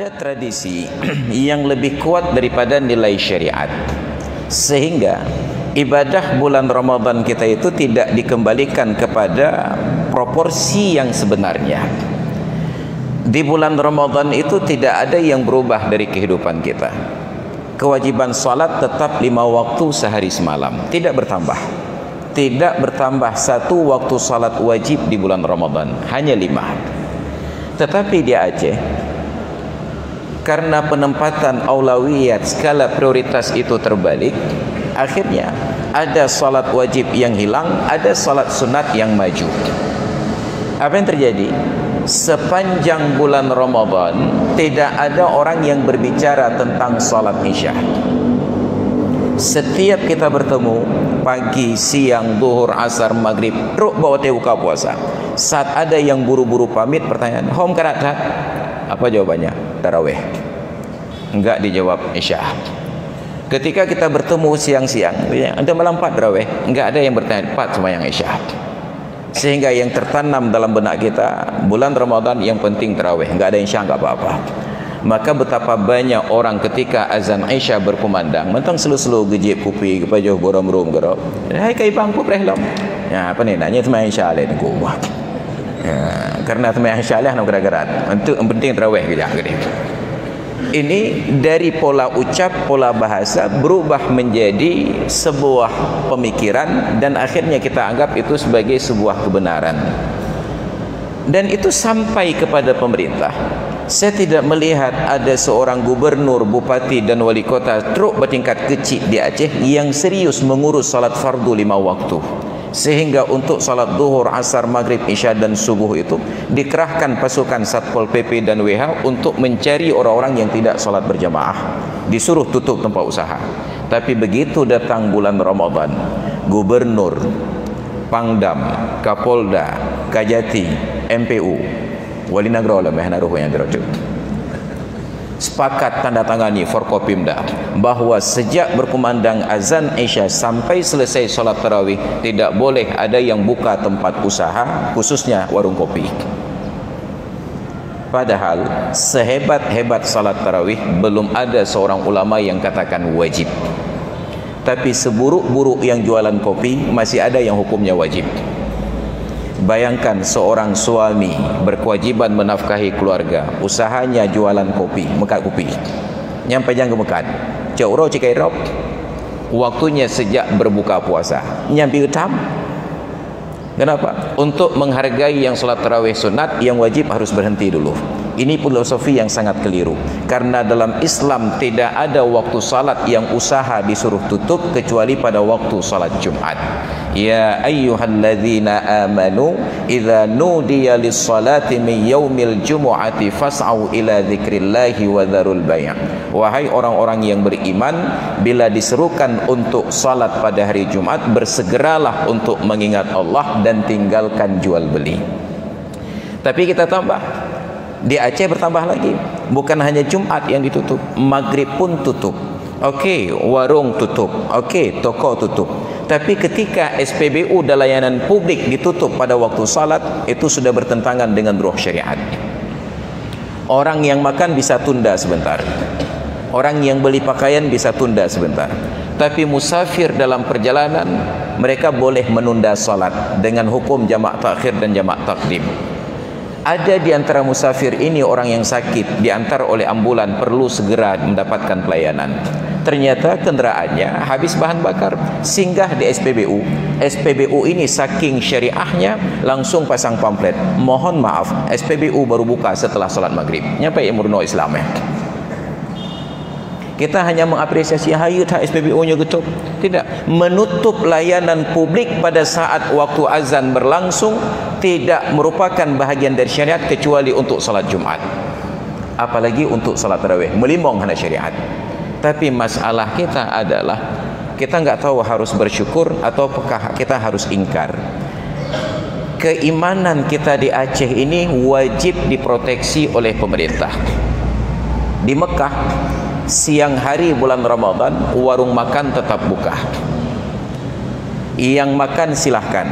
ada tradisi yang lebih kuat daripada nilai syariat, sehingga ibadah bulan Ramadan kita itu tidak dikembalikan kepada proporsi yang sebenarnya. Di bulan Ramadan itu tidak ada yang berubah dari kehidupan kita. Kewajiban salat tetap 5 waktu sehari semalam, tidak bertambah. Tidak bertambah satu waktu salat wajib di bulan Ramadan, hanya 5. Tetapi di Aceh, karena penempatan aulawiyat, skala prioritas itu terbalik, akhirnya ada salat wajib yang hilang, ada salat sunat yang maju. Apa yang terjadi? Sepanjang bulan Ramadan tidak ada orang yang berbicara tentang salat isya. Setiap kita bertemu pagi, siang, zuhur, asar, maghrib, terus bawa teh buka puasa. Saat ada yang buru-buru pamit, pertanyaan, home karata? Apa jawabannya? Tarawih. Enggak dijawab isya. Ketika kita bertemu siang-siang, ada malam 4 tarawih, enggak ada yang bertanya 4 sembahyang isya. Sehingga yang tertanam dalam benak kita, bulan Ramadan yang penting tarawih, enggak ada isya, enggak apa-apa. Maka betapa banyak orang ketika azan isya berkumandang, mentang selu-selu gejip kupi kepajuh borom-rom gerok. Hai kai bang ku prehlam. Ya, apa ni nanya sembahyang isya le ku. Ya, karena sembahyang isya le nak gerak-gerak. Untuk yang penting tarawih ke gede. Ini dari pola ucap, pola bahasa berubah menjadi sebuah pemikiran dan akhirnya kita anggap itu sebagai sebuah kebenaran. Dan itu sampai kepada pemerintah. Saya tidak melihat ada seorang gubernur, bupati dan wali kota truk bertingkat kecil di Aceh yang serius mengurus salat fardu 5 waktu. Sehingga untuk salat zuhur, asar, maghrib, isya dan subuh itu dikerahkan pasukan Satpol PP dan WH untuk mencari orang-orang yang tidak salat berjamaah. Disuruh tutup tempat usaha. Tapi begitu datang bulan Ramadan, gubernur, Pangdam, Kapolda, Kajati, MPU, wali negara lah naruh yang dirojok, sepakat tanda tangani Forkopimda bahwa sejak berkumandang azan isya sampai selesai solat tarawih tidak boleh ada yang buka tempat usaha, khususnya warung kopi. Padahal sehebat-hebat salat tarawih belum ada seorang ulama yang katakan wajib. Tapi seburuk-buruk yang jualan kopi masih ada yang hukumnya wajib. Bayangkan seorang suami berkewajiban menafkahi keluarga, usahanya jualan kopi, mekat kopi. Nyampe jangan mekat. Cauro cikai rob. Waktunya sejak berbuka puasa. Nyampe utam. Kenapa? Untuk menghargai yang salat tarawih sunat, yang wajib harus berhenti dulu. Ini filosofi yang sangat keliru. Karena dalam Islam tidak ada waktu salat yang usaha disuruh tutup kecuali pada waktu salat Jumat. Ya ayyuhalladzina amanu idza nudiya lis-salati min yaumil jumu'ati fas'au ila dzikrillahi wa dzarul bai'. Wahai orang-orang yang beriman, bila diserukan untuk salat pada hari Jumat, bersegeralah untuk mengingat Allah dan tinggalkan jual beli. Tapi kita tambah, di Aceh bertambah lagi, bukan hanya Jumat yang ditutup, maghrib pun tutup. Okey, warung tutup. Okey, toko tutup. Tapi ketika SPBU dan layanan publik ditutup pada waktu salat, itu sudah bertentangan dengan ruh syariat. Orang yang makan bisa tunda sebentar. Orang yang beli pakaian bisa tunda sebentar. Tapi musafir dalam perjalanan, mereka boleh menunda salat dengan hukum jamak takhir dan jamak takdim. Ada di antara musafir ini orang yang sakit, diantar oleh ambulan, perlu segera mendapatkan pelayanan. Ternyata kendaraannya habis bahan bakar, singgah di SPBU. SPBU ini saking syariahnya langsung pasang pamflet, mohon maaf, SPBU baru buka setelah salat maghrib. Nyampe murno Islam ya. Kita hanya mengapresiasi hayat SPBU-nya gitu. Tidak, menutup layanan publik pada saat waktu azan berlangsung tidak merupakan bahagian dari syariat kecuali untuk salat Jumat. Apalagi untuk salat tarawih, melimbang hana syariat. Tapi masalah kita adalah kita enggak tahu harus bersyukur atau apakah kita harus ingkar. Keimanan kita di Aceh ini wajib diproteksi oleh pemerintah. Di Mekah, siang hari bulan Ramadan, warung makan tetap buka. Yang makan silahkan,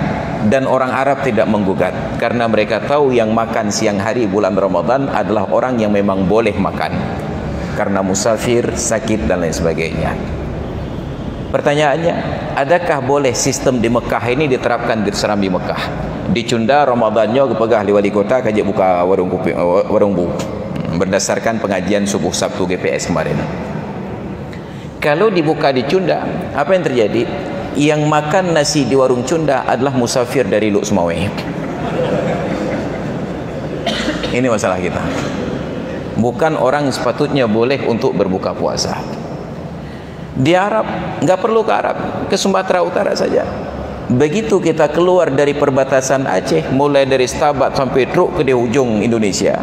dan orang Arab tidak menggugat karena mereka tahu yang makan siang hari bulan Ramadan adalah orang yang memang boleh makan karena musafir, sakit dan lain sebagainya. Pertanyaannya, adakah boleh sistem di Mekah ini diterapkan di serambi Mekah? Dicunda Ramadannya kepegah di wali kota kajak buka warung kopi, warung bu, berdasarkan pengajian subuh Sabtu GPS kemarin. Kalau dibuka dicunda, apa yang terjadi? Yang makan nasi di warung cunda adalah musafir dari Luk Semawe. Ini masalah kita. Bukan orang sepatutnya boleh untuk berbuka puasa. Di Arab, nggak perlu ke Arab, ke Sumatera Utara saja. Begitu kita keluar dari perbatasan Aceh, mulai dari Stabat sampai truk ke di ujung Indonesia,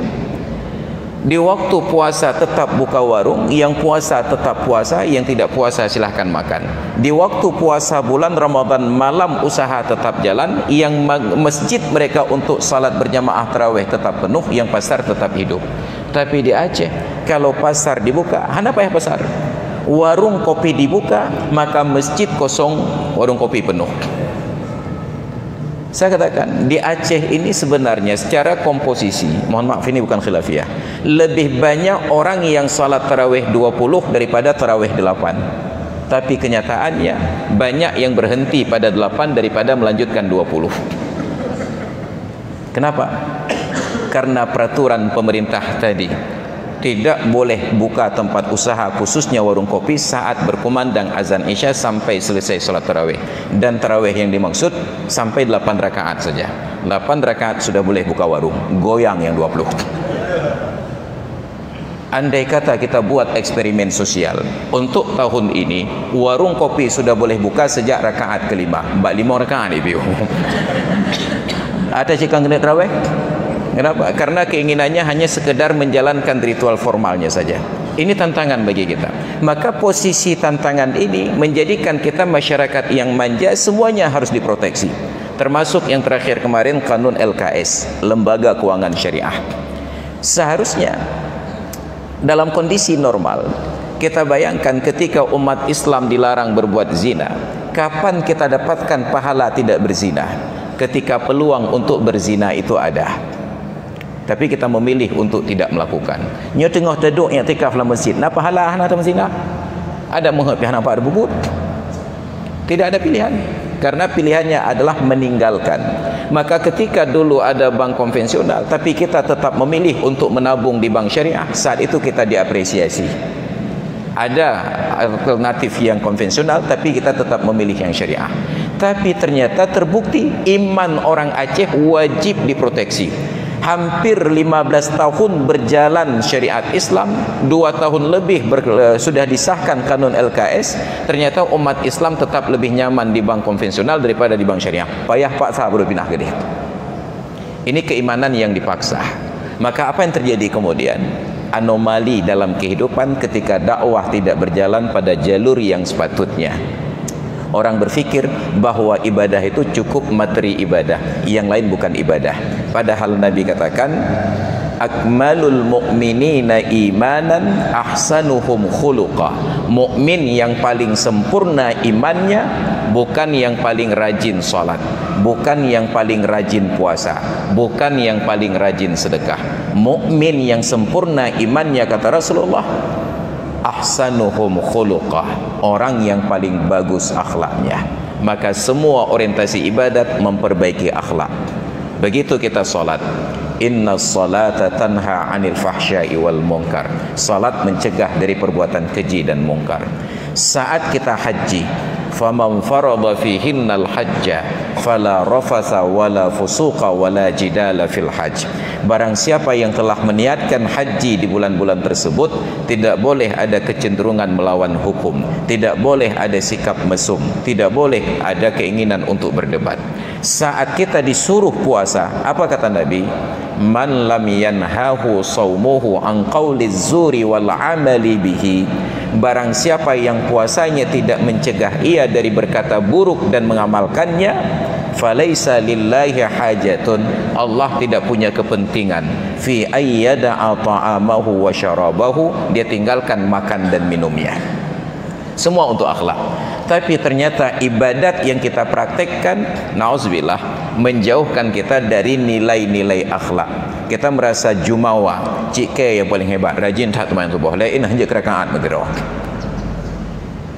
di waktu puasa tetap buka warung, yang puasa tetap puasa, yang tidak puasa silahkan makan. Di waktu puasa bulan Ramadan malam usaha tetap jalan, yang masjid mereka untuk salat berjamaah tarawih tetap penuh, yang pasar tetap hidup. Tapi di Aceh, kalau pasar dibuka, hana payah pasar. Warung kopi dibuka, maka masjid kosong, warung kopi penuh. Saya katakan, di Aceh ini sebenarnya secara komposisi, mohon maaf ini bukan khilafiyah, lebih banyak orang yang salat tarawih 20 daripada tarawih 8. Tapi kenyataannya banyak yang berhenti pada 8 daripada melanjutkan 20. Kenapa? Karena peraturan pemerintah tadi, tidak boleh buka tempat usaha khususnya warung kopi saat berkumandang azan Isya sampai selesai salat tarawih. Dan tarawih yang dimaksud sampai 8 rakaat saja. 8 rakaat sudah boleh buka warung, goyang yang 20. Andai kata kita buat eksperimen sosial, untuk tahun ini warung kopi sudah boleh buka sejak rakaat kelima, 5 rakaat ibu. Ada cikang kena tarawih? Kenapa? Karena keinginannya hanya sekedar menjalankan ritual formalnya saja. Ini tantangan bagi kita. Maka posisi tantangan ini menjadikan kita masyarakat yang manja, semuanya harus diproteksi. Termasuk yang terakhir kemarin, kanun LKS, Lembaga Keuangan Syariah. Seharusnya dalam kondisi normal, kita bayangkan ketika umat Islam dilarang berbuat zina, kapan kita dapatkan pahala tidak berzina? Ketika peluang untuk berzina itu ada. Tapi kita memilih untuk tidak melakukan. Nyo tengah duduk yang tikaf dalam masjid, nak pahala nak dalam zina? Ada menghapih nampak ada bubut? Tidak ada pilihan. Karena pilihannya adalah meninggalkan. Maka ketika dulu ada bank konvensional, tapi kita tetap memilih untuk menabung di bank syariah, saat itu kita diapresiasi. Ada alternatif yang konvensional, tapi kita tetap memilih yang syariah. Tapi ternyata terbukti iman orang Aceh wajib diproteksi. Hampir 15 tahun berjalan syariat Islam, 2 tahun lebih sudah disahkan kanun LKS, ternyata umat Islam tetap lebih nyaman di bank konvensional daripada di bank syariah. Payah paksa baru pindah ke dia. Ini keimanan yang dipaksa. Maka apa yang terjadi kemudian? Anomali dalam kehidupan ketika dakwah tidak berjalan pada jalur yang sepatutnya. Orang berfikir bahwa ibadah itu cukup materi ibadah, yang lain bukan ibadah. Padahal Nabi katakan, akmalul mu'minina imanan ahsanuhum khuluqa. Mukmin yang paling sempurna imannya bukan yang paling rajin salat, bukan yang paling rajin puasa, bukan yang paling rajin sedekah. Mukmin yang sempurna imannya, kata Rasulullah, ahsanuhum khuluqah, orang yang paling bagus akhlaknya. Maka semua orientasi ibadat memperbaiki akhlak. Begitu kita salat, inna salata tanha anil fahsya'i wal munkar. Salat mencegah dari perbuatan keji dan mungkar. Saat kita haji, faman farada fihinnal hajja fala rafatha wala fusuqa wala jidala fil hajj. Barang siapa yang telah meniatkan haji di bulan-bulan tersebut, tidak boleh ada kecenderungan melawan hukum, tidak boleh ada sikap mesum, tidak boleh ada keinginan untuk berdebat. Saat kita disuruh puasa, apa kata Nabi? Man lam yanhahu saumuhu an qauliz zuri wal amali bihi. Barang siapa yang puasanya tidak mencegah ia dari berkata buruk dan mengamalkannya, falaisa lillahi hajatun, Allah tidak punya kepentingan fi ayyada'a ta'amahu wa syarabahu, dia tinggalkan makan dan minumnya. Semua untuk akhlak. Tapi ternyata ibadat yang kita praktekkan, nauzubillah, menjauhkan kita dari nilai-nilai akhlak. Kita merasa jumawa, cik ke yang paling hebat, rajin tak teman subuh, lain hanya kerakaat mentera.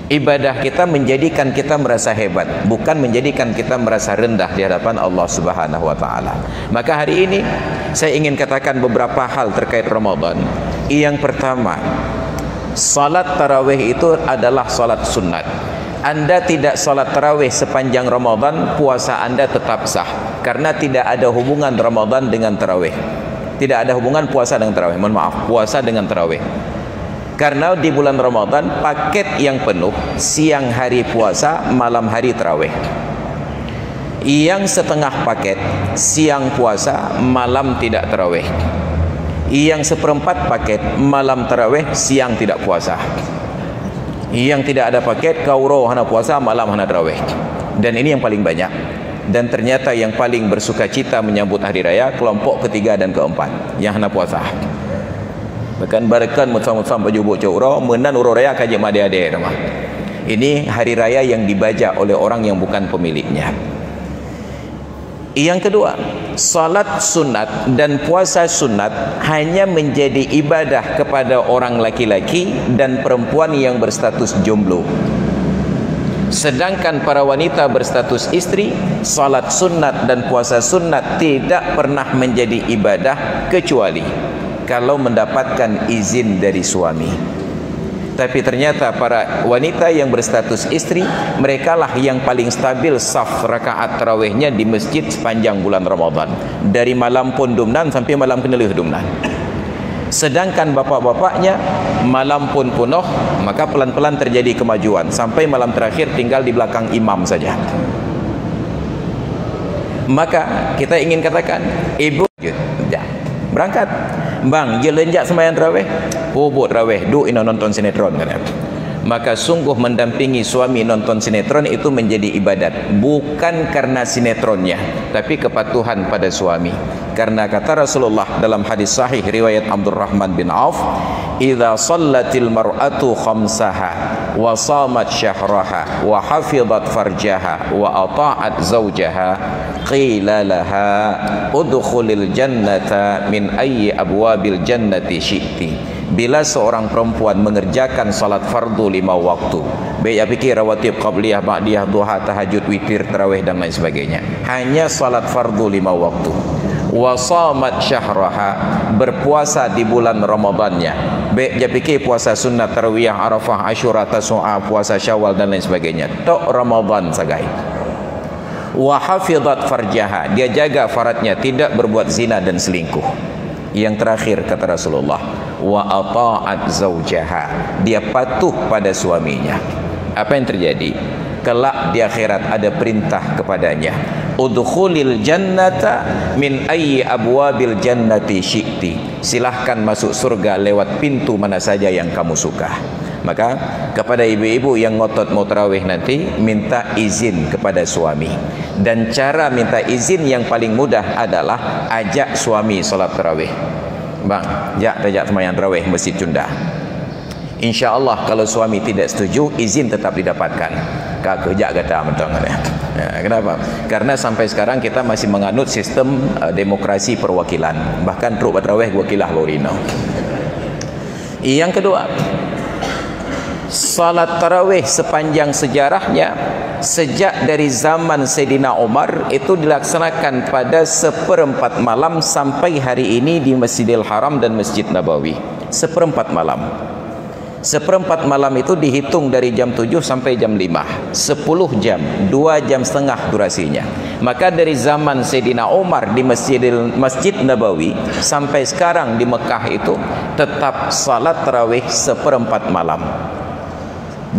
Ibadah kita menjadikan kita merasa hebat, bukan menjadikan kita merasa rendah di hadapan Allah Subhanahu wa taala. Maka hari ini saya ingin katakan beberapa hal terkait Ramadan. Yang pertama, salat tarawih itu adalah salat sunat. Anda tidak salat tarawih sepanjang Ramadan, puasa Anda tetap sah, karena tidak ada hubungan Ramadan dengan tarawih. Tidak ada hubungan puasa dengan tarawih. Mohon maaf, puasa dengan tarawih. Karena di bulan Ramadan paket yang penuh, siang hari puasa, malam hari tarawih. Yang setengah paket, siang puasa, malam tidak tarawih. Yang seperempat paket, malam tarawih, siang tidak puasa. Yang tidak ada paket, kauro hana puasa, malam hana tarawih. Dan ini yang paling banyak. Dan ternyata yang paling bersukacita menyambut hari raya kelompok ketiga dan keempat yang hana puasa. Bahkan barakan mutsam-mutsam baju bocor ura menan ura raya kaje made-ade nama. Ini hari raya yang dibajak oleh orang yang bukan pemiliknya. Yang kedua, salat sunat dan puasa sunat hanya menjadi ibadah kepada orang laki-laki dan perempuan yang berstatus jomblo. Sedangkan para wanita berstatus istri, salat sunat dan puasa sunat tidak pernah menjadi ibadah kecuali kalau mendapatkan izin dari suami. Tapi ternyata para wanita yang berstatus istri, merekalah yang paling stabil saf rakaat tarawihnya di masjid sepanjang bulan Ramadan, dari malam pun dumnan sampai malam kenelih dumnan. Sedangkan bapak-bapaknya malam pun penuh, maka pelan-pelan terjadi kemajuan sampai malam terakhir tinggal di belakang imam saja. Maka kita ingin katakan, ibu berangkat, bang, je lenjak sembahyang tarawih, bobot tarawih, duk ino nonton sinetron kan. Maka sungguh mendampingi suami nonton sinetron itu menjadi ibadat, bukan karena sinetronnya, tapi kepatuhan pada suami. Karena kata Rasulullah dalam hadis sahih riwayat Abdurrahman bin Auf, "Idza shallatil mar'atu khamsaha wa shamat syahraha wa hafizat farjaha wa ata'at zawjaha qila laha udkhulil jannata min ayyi abwabil jannati syi'ti." Bila seorang perempuan mengerjakan salat fardu 5 waktu, baik fikir rawatib qabliyah, ba'diyah, duha, tahajud, witir, tarawih dan lain sebagainya, hanya salat fardu 5 waktu, wa shamat syahraha, berpuasa di bulan Ramadannya, baik dia fikir puasa sunnah, tarawih, arafah, asyura, tasu'a, puasa syawal dan lain sebagainya, tok Ramadan sagai. Wa hafizat farjaha, dia jaga faradnya, tidak berbuat zina dan selingkuh. Yang terakhir kata Rasulullah, wa ata'at zawjaha, dia patuh pada suaminya. Apa yang terjadi? Kelak di akhirat ada perintah kepadanya, udkhulil jannata min ayyi abwabil jannati syi'ti, silahkan masuk surga lewat pintu mana saja yang kamu suka. Maka kepada ibu-ibu yang ngotot mau tarawih nanti, minta izin kepada suami. Dan cara minta izin yang paling mudah adalah ajak suami salat tarawih. Bang, ajak sembahyang tarawih Masjid Cunda. InsyaAllah kalau suami tidak setuju, izin tetap didapatkan. Kak kejak kata mentang ya. Kenapa? Karena sampai sekarang kita masih menganut sistem demokrasi perwakilan. Bahkan truk tarawih wakilah Borino. Yang kedua, salat tarawih sepanjang sejarahnya, sejak dari zaman Sayyidina Umar itu dilaksanakan pada 1/4 malam sampai hari ini di Masjidil Haram dan Masjid Nabawi. 1/4 malam. 1/4 malam itu dihitung dari jam 7 sampai jam 5, 10 jam, 2 jam setengah durasinya. Maka dari zaman Sayyidina Umar di Masjid Nabawi sampai sekarang di Mekah itu tetap salat tarawih 1/4 malam.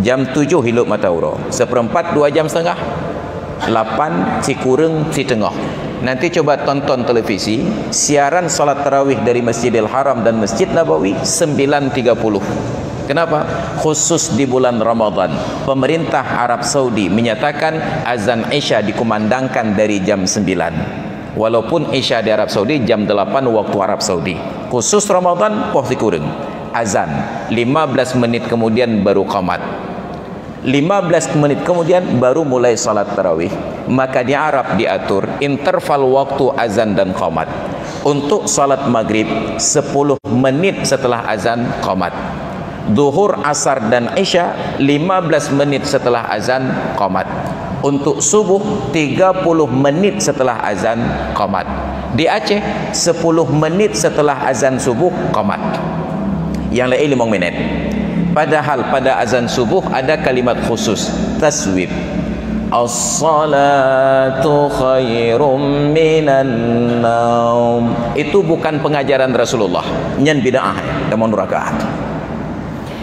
Jam 7 hilup mata uro, 1/4 2 jam setengah, 8 si kurang si tengah. Nanti coba tonton televisi siaran salat tarawih dari Masjidil Haram dan Masjid Nabawi 9.30. Kenapa? Khusus di bulan Ramadan, pemerintah Arab Saudi menyatakan azan Isya dikumandangkan dari jam 9. Walaupun Isya di Arab Saudi jam 8 waktu Arab Saudi. Khusus Ramadan posisi kurang azan 15 menit kemudian baru qamat. 15 menit kemudian baru mulai salat tarawih. Maka di Arab diatur interval waktu azan dan qamat. Untuk salat maghrib 10 menit setelah azan qamat. Zuhur, asar dan isya 15 menit setelah azan qamat. Untuk subuh 30 menit setelah azan qamat. Di Aceh 10 menit setelah azan subuh qamat. Yang lain 5 menit. Padahal pada azan subuh ada kalimat khusus taswib. As-salatu khairum minan naum. Itu bukan pengajaran Rasulullah, nyan bid'ah dan rakaat.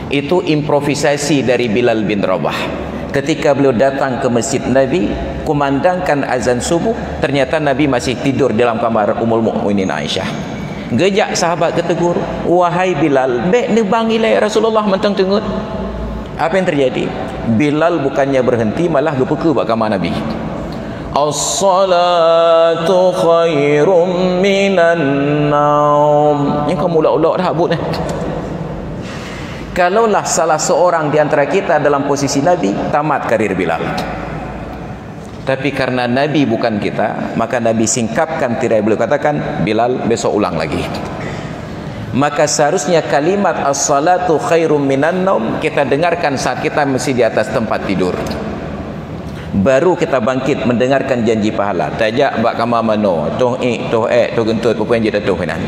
Itu improvisasi dari Bilal bin Rabah. Ketika beliau datang ke masjid Nabi, kumandangkan azan subuh, ternyata Nabi masih tidur dalam kamar Ummul Mukminin Aisyah. Gejak sahabat ketegur, wahai Bilal, bek ni bangilai Rasulullah mentang tengut. Apa yang terjadi? Bilal bukannya berhenti, malah gepeka bak kamar Nabi. As-salatu khairum minan naum. Ini kamu ulak-ulak dah abut ni. Kalaulah salah seorang di antara kita dalam posisi Nabi, tamat karir Bilal. Tapi karena Nabi bukan kita, maka Nabi singkapkan tirai beliau, katakan, Bilal besok ulang lagi. Maka seharusnya kalimat as-salatu khairum minan naum kita dengarkan saat kita mesti di atas tempat tidur. Baru kita bangkit mendengarkan janji pahala. Tajak bak kamar mano, toh toh gentut apa yang jadi toh nan.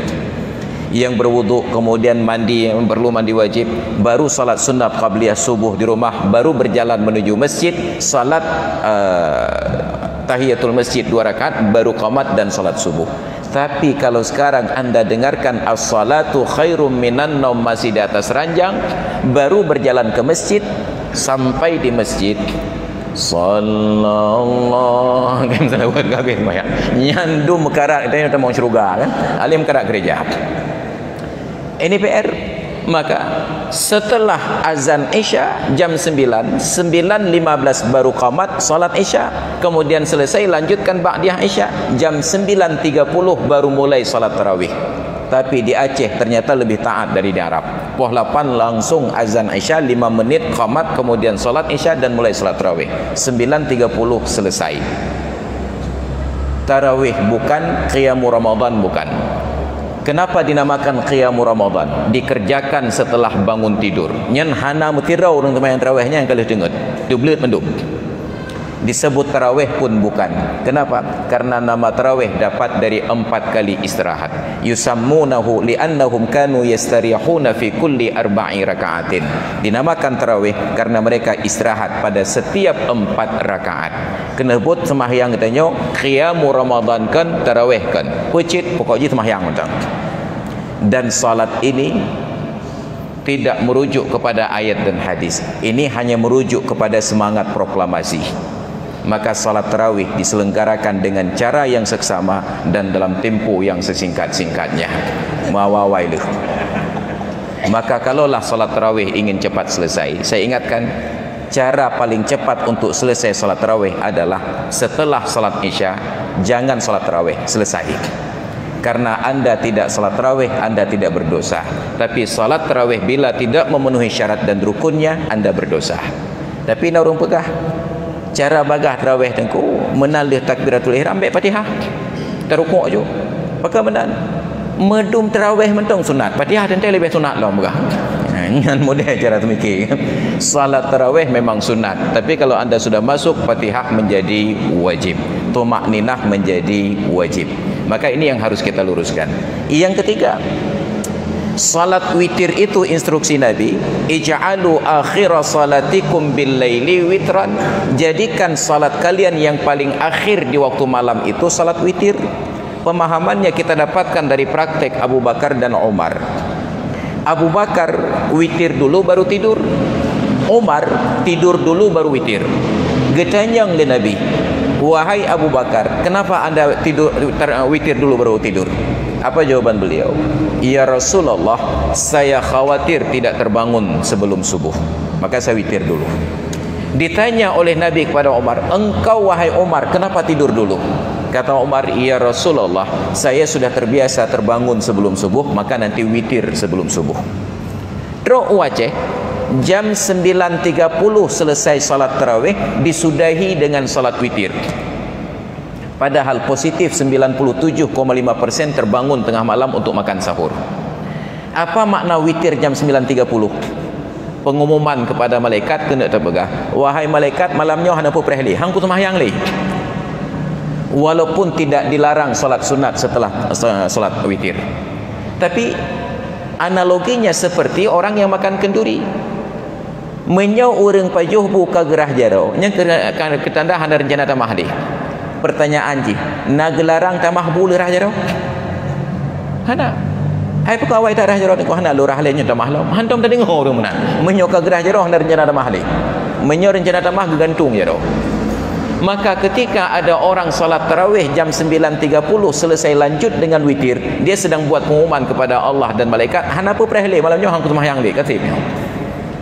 Yang berwuduk kemudian mandi, yang perlu mandi wajib, baru salat sunat qabliyah subuh di rumah, baru berjalan menuju masjid, salat tahiyatul masjid 2 rakaat, baru qamat dan salat subuh. Tapi kalau sekarang anda dengarkan as-salatu khairum minan naum masih di atas ranjang, baru berjalan ke masjid, sampai di masjid sallallahu alaihi wasallam nyandu mekarak kita mau syurga kan, alim kerak gereja. Ini PR. Maka setelah azan isya jam 9, 9.15 baru qamat salat isya, kemudian selesai lanjutkan ba'diyah isya, jam 9.30 baru mulai salat tarawih. Tapi di Aceh ternyata lebih taat dari di Arab. Pukul 8 langsung azan isya, 5 menit qamat, kemudian salat isya dan mulai salat tarawih. 9.30 selesai. Tarawih bukan, qiyamu Ramadan bukan. Kenapa dinamakan qiyamu Ramadan? Dikerjakan setelah bangun tidur. Nyan hana mutirau orang teman tarawihnya yang kalau dengar. Dublet mendum. Disebut tarawih pun bukan. Kenapa? Karena nama tarawih dapat dari 4 kali istirahat. Yusammunahu li'annahum kanu yastarihuna fi kulli 4 raka'atin. Dinamakan tarawih karena mereka istirahat pada setiap 4 rakaat. Kena buat sembahyang katanya qiyamu Ramadan kan, tarawih kan. Pucit pokoknya sembahyang macam. Dan salat ini tidak merujuk kepada ayat dan hadis. Ini hanya merujuk kepada semangat proklamasi. Maka salat tarawih diselenggarakan dengan cara yang seksama dan dalam tempo yang sesingkat-singkatnya. Mawawailuh. Maka kalaulah salat tarawih ingin cepat selesai, saya ingatkan, cara paling cepat untuk selesai salat tarawih adalah setelah salat isya, jangan salat tarawih, selesai. Karena anda tidak salat tarawih, anda tidak berdosa. Tapi salat tarawih bila tidak memenuhi syarat dan rukunnya, anda berdosa. Tapi nak orang pegah cara bagah tarawih tengku menalih takbiratul ihram baik Fatihah terukuk je pakai menan medum tarawih mentong sunat Fatihah tentu lebih sunat lah megah. Dengan model cara mikir. Salat tarawih memang sunat, tapi kalau anda sudah masuk Fatihah menjadi wajib, tumakninah menjadi wajib. Maka ini yang harus kita luruskan. Yang ketiga, salat witir itu instruksi Nabi, ij'alu akhira salatikum bil laili witran. Jadikan salat kalian yang paling akhir di waktu malam itu salat witir. Pemahamannya kita dapatkan dari praktek Abu Bakar dan Umar. Abu Bakar witir dulu baru tidur, Umar tidur dulu baru witir. Getanyang le Nabi, wahai Abu Bakar, kenapa anda tidur witir dulu baru tidur? Apa jawaban beliau? Ya Rasulullah, saya khawatir tidak terbangun sebelum subuh, maka saya witir dulu. Ditanya oleh Nabi kepada Umar, engkau wahai Umar, kenapa tidur dulu? Kata Umar, ya Rasulullah, saya sudah terbiasa terbangun sebelum subuh, maka nanti witir sebelum subuh. Teruk Aceh, jam 9.30 selesai salat tarawih, disudahi dengan salat witir. Padahal positif 97,5% terbangun tengah malam untuk makan sahur. Apa makna witir jam 9.30? Pengumuman kepada malaikat kena terpegah. Wahai malaikat, malamnya hang apa perihli? Hang ku sembahyang li. Walaupun tidak dilarang solat sunat setelah solat witir. Tapi analoginya seperti orang yang makan kenduri. Menyau orang pajuh buka gerah jaro. Yang ketanda hana rencana tamah di. Pertanyaan ji, nagelarang tamah bulu rah jaro? Hana. Hai pegawai tak rah jaro ni ko hana lu rah lenya tamah lau. Hantom tadi ngau orang mana. Menyau ka gerah jaro hana rencana tamah di. Menyau rencana tamah gegantung jaro. Maka ketika ada orang salat tarawih jam 9.30 selesai lanjut dengan witir, dia sedang buat pengumuman kepada Allah dan malaikat, "Hanapa perihli malamnya hang ku sembahyang li?" katanya.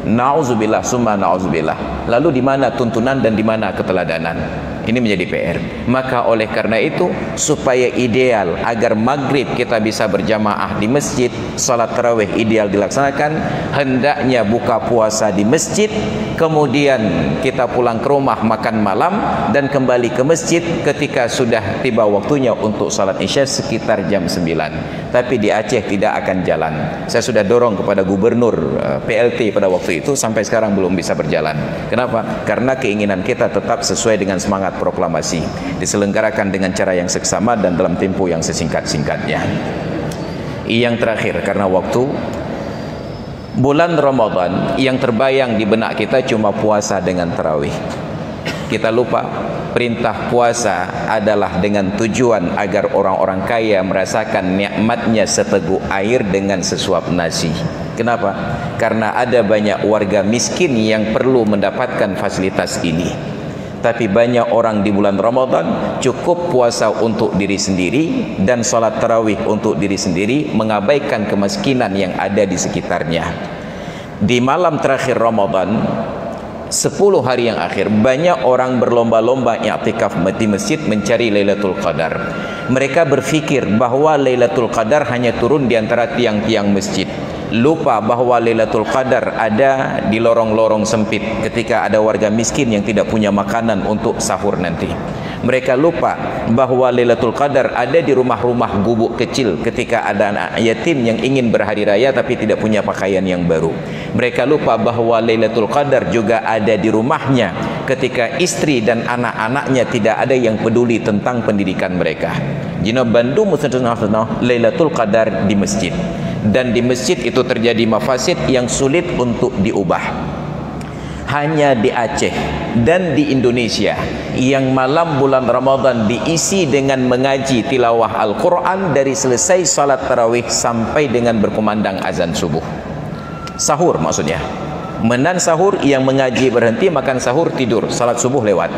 Nauzubillah summa nauzubillah. Lalu di mana tuntunan dan di mana keteladanan? Ini menjadi PR. Maka oleh karena itu, supaya ideal agar maghrib kita bisa berjamaah di masjid, salat tarawih ideal dilaksanakan, hendaknya buka puasa di masjid, kemudian kita pulang ke rumah makan malam dan kembali ke masjid ketika sudah tiba waktunya untuk salat isya sekitar jam 9. Tapi di Aceh tidak akan jalan. Saya sudah dorong kepada gubernur PLT pada waktu itu, sampai sekarang belum bisa berjalan. Kenapa? Karena keinginan kita tetap sesuai dengan semangat proklamasi, diselenggarakan dengan cara yang seksama dan dalam tempo yang sesingkat-singkatnya. Yang terakhir, karena waktu, bulan Ramadan yang terbayang di benak kita cuma puasa dengan tarawih. Kita lupa perintah puasa adalah dengan tujuan agar orang-orang kaya merasakan nikmatnya seteguk air dengan sesuap nasi. Kenapa? Karena ada banyak warga miskin yang perlu mendapatkan fasilitas ini. Tapi banyak orang di bulan Ramadan cukup puasa untuk diri sendiri dan salat tarawih untuk diri sendiri, mengabaikan kemiskinan yang ada di sekitarnya. Di malam terakhir Ramadan, 10 hari yang akhir, banyak orang berlomba-lomba i'tikaf di masjid mencari Lailatul Qadar. Mereka berfikir bahwa Lailatul Qadar hanya turun di antara tiang-tiang masjid. Lupa bahwa Lailatul Qadar ada di lorong-lorong sempit ketika ada warga miskin yang tidak punya makanan untuk sahur nanti. Mereka lupa bahwa Lailatul Qadar ada di rumah-rumah gubuk kecil ketika ada anak yatim yang ingin berhari raya tapi tidak punya pakaian yang baru. Mereka lupa bahwa Lailatul Qadar juga ada di rumahnya ketika istri dan anak-anaknya tidak ada yang peduli tentang pendidikan mereka. Jina bandu musnah Lailatul Qadar di masjid. Dan di masjid itu terjadi mafasid yang sulit untuk diubah. Hanya di Aceh dan di Indonesia yang malam bulan Ramadan diisi dengan mengaji tilawah Al-Quran dari selesai salat tarawih sampai dengan berkumandang azan subuh. Sahur maksudnya. Menan sahur, yang mengaji berhenti, makan sahur, tidur, salat subuh lewat.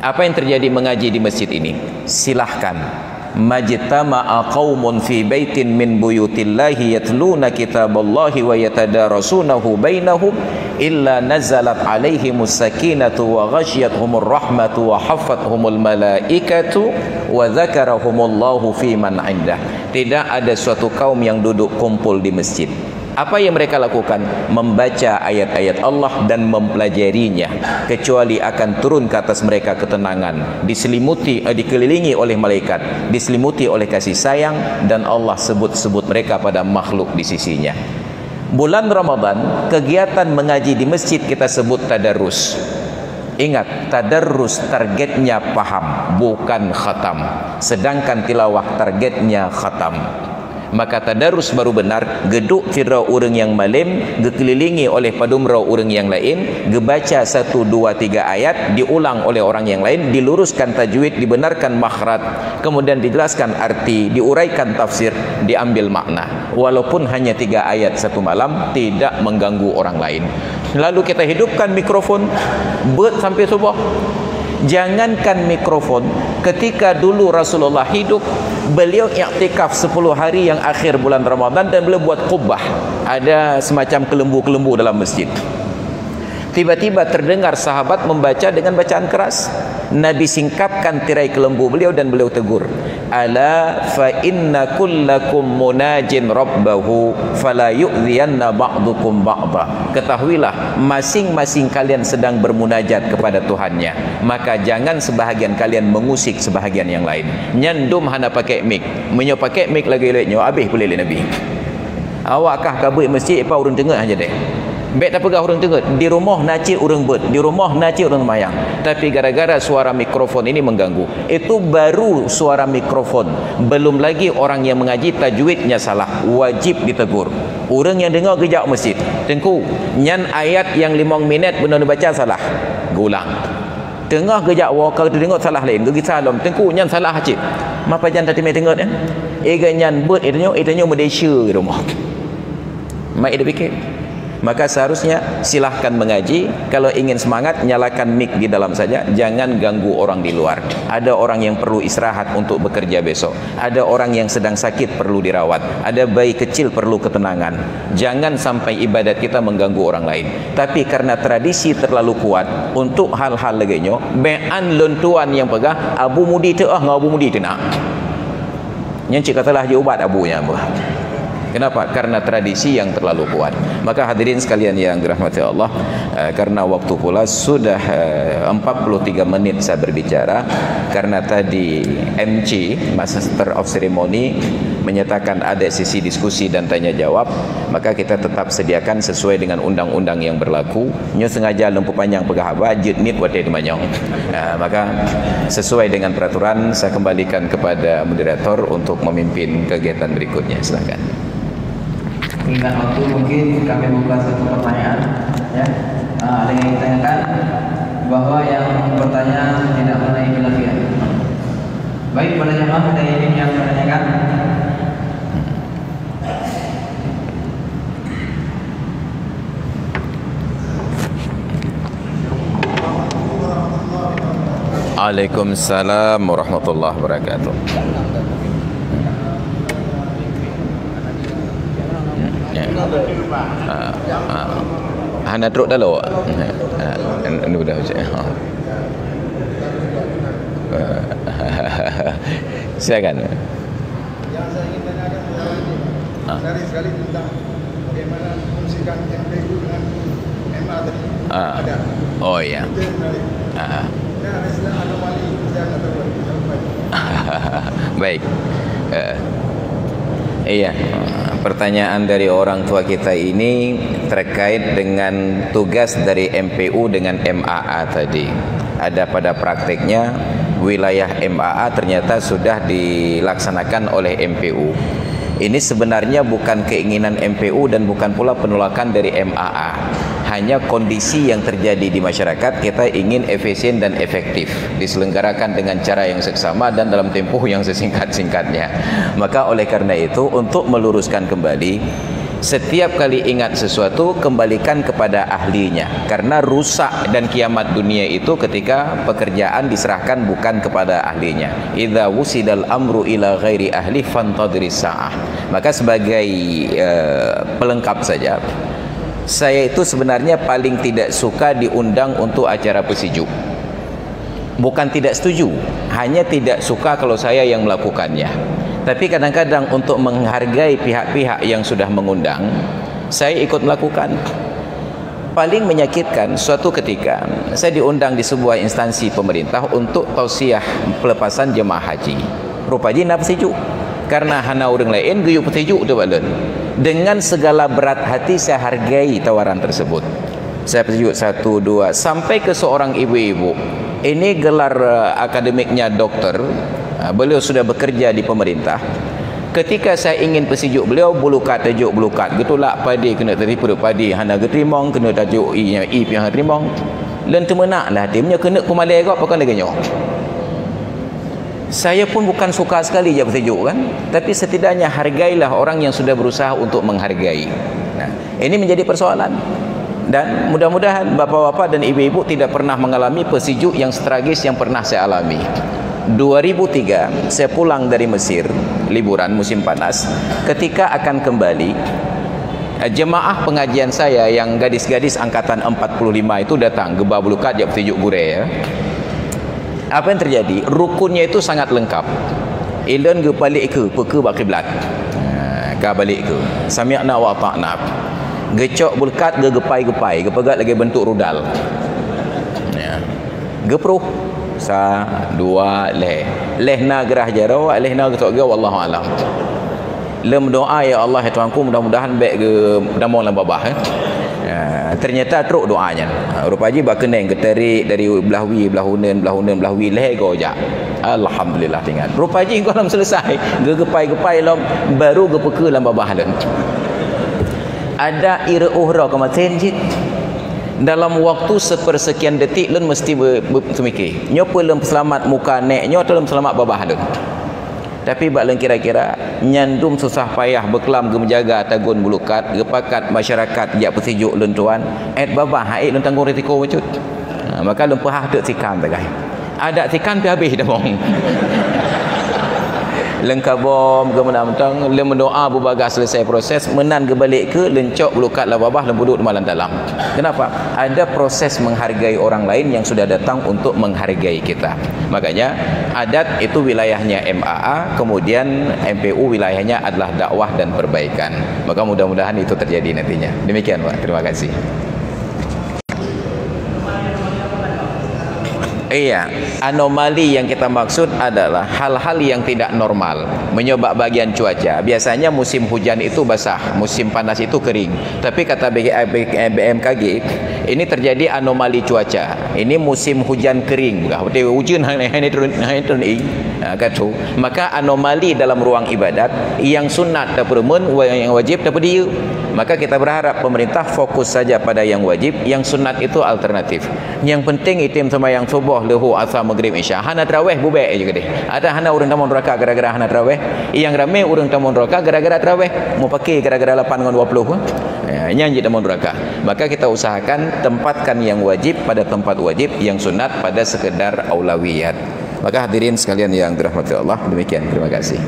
Apa yang terjadi mengaji di masjid ini? Silahkan. Majtama'a qaumun fi baitin min buyutillahi yatluna kitaballahi wa yatadarasunahu bainahum illa nazalat alaihimus sakinatu wa ghasyiyatuhumur rahmatu wa haffathumul malaikatu wa dzakarahumullahu fi man 'indah. Tidak ada suatu kaum yang duduk kumpul di masjid. Apa yang mereka lakukan? Membaca ayat-ayat Allah dan mempelajarinya, kecuali akan turun ke atas mereka ketenangan, dikelilingi oleh malaikat, diselimuti oleh kasih sayang, dan Allah sebut-sebut mereka pada makhluk di sisinya. Bulan Ramadan, kegiatan mengaji di masjid kita sebut tadarrus. Ingat, tadarrus targetnya paham, bukan khatam. Sedangkan tilawah targetnya khatam. Maka tadarus baru benar, geduk firau orang yang malim, dikelilingi oleh padumrau orang yang lain, gebaca 1, 2, 3 ayat, diulang oleh orang yang lain, diluruskan tajwid, dibenarkan makhraj, kemudian dijelaskan arti, diuraikan tafsir, diambil makna. Walaupun hanya 3 ayat satu malam, tidak mengganggu orang lain. Lalu kita hidupkan mikrofon, buat sampai subuh. Jangankan mikrofon, ketika dulu Rasulullah hidup, beliau i'tikaf 10 hari yang akhir bulan Ramadan dan beliau buat qubbah. Ada semacam kelembu-kelembu dalam masjid. Tiba-tiba terdengar sahabat membaca dengan bacaan keras. Nabi singkapkan tirai kelembu beliau dan beliau tegur, ala fa inna kullakum munajin rabbahu fala yu'dhiyanna ba'dukum ba'da. Ketahuilah masing-masing kalian sedang bermunajat kepada Tuhannya, maka jangan sebahagian kalian mengusik sebahagian yang lain. Nyandum hana pakai mic, menyo pakai mic lagi-lagi habis boleh Nabi. Awakkah kabut masjid apa urang tengah aja deh. Baik tak pegah orang tengok di rumah nacik orang ber, di rumah nacik orang mayang, tapi gara-gara suara mikrofon ini mengganggu. Itu baru suara mikrofon, belum lagi orang yang mengaji tajwidnya salah, wajib ditegur. Orang yang dengar kejap masjid, tengku nyan ayat yang 5 minit benar baca salah, gulang. Tengah kejap wakal tu tengok salah lain, gigi salam, tengku nyan salah cip. Mapa jan tadi mai tengok kan? Ega nyan ber itu Malaysia ke rumah. Mai dia fikir. Maka seharusnya silahkan mengaji. Kalau ingin semangat, nyalakan mic di dalam saja, jangan ganggu orang di luar. Ada orang yang perlu istirahat untuk bekerja besok, ada orang yang sedang sakit perlu dirawat, ada bayi kecil perlu ketenangan. Jangan sampai ibadat kita mengganggu orang lain. Tapi karena tradisi terlalu kuat untuk hal-hal lainnya, be'an lentuan yang pegah Abu Mudi tu Abu Mudi tu nak yang cik katalah je ubat abunya apa. Kenapa? Karena tradisi yang terlalu kuat. Maka hadirin sekalian yang dirahmati Allah, karena waktu pula sudah 43 menit saya berbicara, karena tadi MC Master of Ceremony menyatakan ada sesi diskusi dan tanya jawab, maka kita tetap sediakan sesuai dengan undang-undang yang berlaku. Nyo sengaja lempu panjang pegah apa jetnit wate demanyong. Maka sesuai dengan peraturan saya kembalikan kepada moderator untuk memimpin kegiatan berikutnya. Silakan. Mengingat waktu, mungkin kami buka satu pertanyaan, ya. Ada yang ditanyakan bahwa yang bertanya tidak mengenai khilafiyah. Baik, pada jemaah ada yang menanyakan. Waalaikumsalam warahmatullahi wabarakatuh. Hana teruk dah lo. Ini sudah macam. Silakan. Yang saya ingin tanyakan dari sekali tentang bagaimana fungsikan MPU dengan MA tadi. Ada. Oh ya. Dan ada istilah anomali yang atau baik. Iya, pertanyaan dari orang tua kita ini terkait dengan tugas dari MPU dengan MAA tadi. Ada pada praktiknya wilayah MAA ternyata sudah dilaksanakan oleh MPU. Ini sebenarnya bukan keinginan MPU dan bukan pula penolakan dari MAA. Hanya kondisi yang terjadi di masyarakat, kita ingin efisien dan efektif, diselenggarakan dengan cara yang seksama dan dalam tempoh yang sesingkat-singkatnya. Maka oleh karena itu, untuk meluruskan kembali, setiap kali ingat sesuatu, kembalikan kepada ahlinya. Karena rusak dan kiamat dunia itu ketika pekerjaan diserahkan bukan kepada ahlinya. Idza wusidal amru ila ghairi ahli fantadris sa'ah. Maka sebagai pelengkap saja, saya itu sebenarnya paling tidak suka diundang untuk acara pesiju. Bukan tidak setuju, hanya tidak suka kalau saya yang melakukannya. Tapi kadang-kadang untuk menghargai pihak-pihak yang sudah mengundang, saya ikut melakukan. Paling menyakitkan suatu ketika saya diundang di sebuah instansi pemerintah untuk tausiah pelepasan jemaah haji. Rupanya nak pesiju. Karena hana orang lain guyup pesiju tu balen. Dengan segala berat hati saya hargai tawaran tersebut. Saya pesiju 1, 2 sampai ke seorang ibu-ibu. Ini gelar akademiknya doktor. Beliau sudah bekerja di pemerintah. Ketika saya ingin pesiju beliau bulukat tajuk bulukat. Gitulah padi kena tertipu padi hana getrimong kena tajuk i yang getrimong. Len temenaklah timnya kena pemalai kau pakai lagi nyo. Saya pun bukan suka sekali je pesiju kan, tapi setidaknya hargailah orang yang sudah berusaha untuk menghargai. Nah, ini menjadi persoalan. Dan mudah-mudahan bapa-bapa dan ibu-ibu tidak pernah mengalami pesiju yang tragis yang pernah saya alami. 2003 saya pulang dari Mesir, liburan musim panas. Ketika akan kembali, jemaah pengajian saya yang gadis-gadis angkatan 45 itu datang gebah bulukat dia petunjuk gure ya. Apa yang terjadi? Rukunnya itu sangat lengkap. Ilun ge balik ke peke bak kiblat. Ka balik ke. Sami'na wa ata'na. Gecok bulkat ge gepai-gepai, gepegat lagi bentuk rudal. Ya. Gepruh sa dua lehna gerah jaro lehna getok ge wallahu alam. Lem doa ya Allah ya Tuhanku mudah-mudahan baik ge damong lan babah ternyata teruk doanya. Rupaji bak keneng keterik dari belah wi leh go jak. Alhamdulillah tinggal. Rupaji kau lam selesai ge gepai lam baru ge peke lam babah len. Ada ira uhra ke maten jit. Dalam waktu sepersekian detik len mesti bermikir. Nyo pelem selamat muka nek nyo telem selamat babah len. Tapi bak len kira-kira nyandum susah payah berkelam ge menjaga tagun bulukat gepakat masyarakat jak persijuk len tuan et babah haik len tanggung risiko mecut. Maka len pahah tek sikan tagai. Ada sikan pi habis dah bong. Lengkap bom kemudian mentang le mendoa berbagai selesai proses menan ke balik ke lencok bulukat la babah le duduk malam dalam. Kenapa? Ada proses menghargai orang lain yang sudah datang untuk menghargai kita. Makanya adat itu wilayahnya MAA, kemudian MPU wilayahnya adalah dakwah dan perbaikan. Maka mudah-mudahan itu terjadi nantinya. Demikian Pak, terima kasih. Iya, anomali yang kita maksud adalah hal-hal yang tidak normal menyebab bagian cuaca. Biasanya musim hujan itu basah, musim panas itu kering. Tapi kata BMKG, ini terjadi anomali cuaca. Ini musim hujan kering. Hujan maka anomali dalam ruang ibadat yang sunat tapermen, yang wajib taper dia. Maka kita berharap pemerintah fokus saja pada yang wajib, yang sunat itu alternatif. Yang penting itim sembahyang subuh lahu asar maghrib isya. Hana tarawih bubek juga deh. Ada hana urang tamun rakaat gara-gara hana tarawih. Yang ramai urang tamun rakaat gara-gara tarawih. Mau pakai gara-gara 8:20 pun. Nyanyi tamun rakaat. Maka kita usahakan tempatkan yang wajib pada tempat wajib, yang sunat pada sekedar aulawiyat. Maka hadirin sekalian yang dirahmati Allah, demikian. Terima kasih.